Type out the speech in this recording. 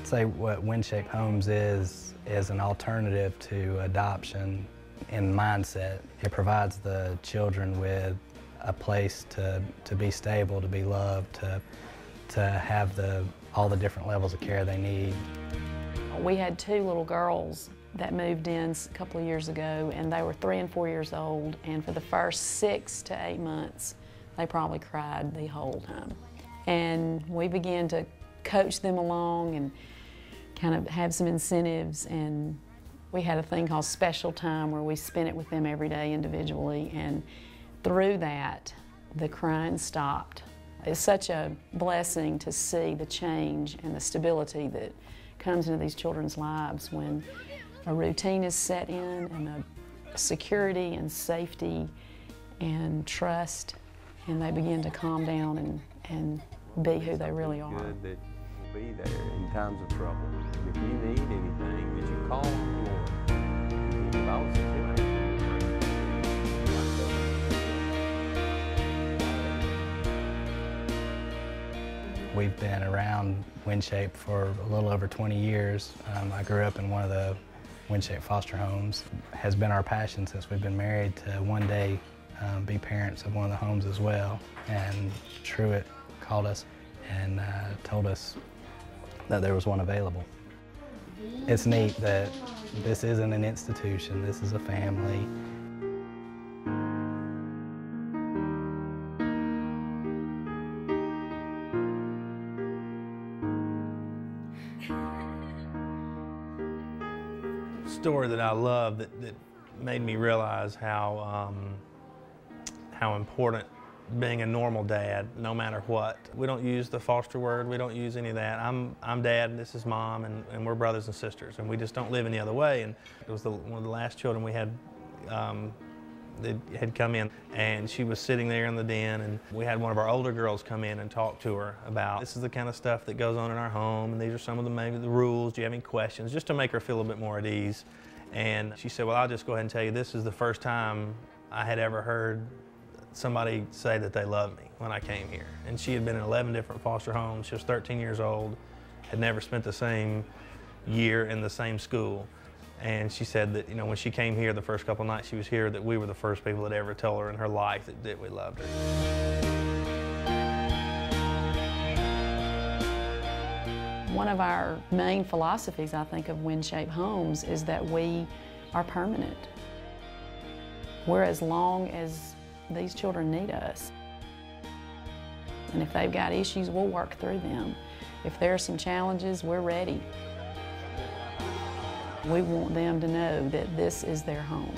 I'd say what WinShape Homes is an alternative to adoption in mindset. It provides the children with a place to be stable, to be loved, to have all the different levels of care they need. We had two little girls that moved in a couple of years ago, and they were 3 and 4 years old, and for the first 6 to 8 months, they probably cried the whole time. And we began to coach them along and kind of have some incentives, and we had a thing called special time where we spent it with them every day individually, and through that, the crying stopped. It's such a blessing to see the change and the stability that comes into these children's lives when a routine is set in and a security and safety and trust, and they begin to calm down and be who they really are. Good that we'll be there in times of trouble. If you need anything, that you call on the Lord. If I was We've been around WinShape for a little over 20 years. I grew up in one of the WinShape foster homes. It has been our passion since we've been married to one day be parents of one of the homes as well. And Truett called us and told us that there was one available. It's neat that this isn't an institution, this is a family. Story that I love that made me realize how important being a normal dad, no matter what. We don't use the foster word, we don't use any of that. I'm dad and this is mom, and we're brothers and sisters, and we just don't live any other way. And it was one of the last children we had that had come in, and she was sitting there in the den, and we had one of our older girls come in and talk to her about this is the kind of stuff that goes on in our home, and these are some of maybe the rules. Do you have any questions? Just to make her feel a bit more at ease. And she said, well, I'll just go ahead and tell you, this is the first time I had ever heard somebody say that they loved me when I came here. And she had been in 11 different foster homes. She was 13 years old, had never spent the same year in the same school. And she said that, you know, when she came here the first couple of nights she was here, that we were the first people that ever told her in her life that we loved her. One of our main philosophies, I think, of WinShape Homes is that we are permanent. We're as long as these children need us. And if they've got issues, we'll work through them. If there are some challenges, we're ready. We want them to know that this is their home.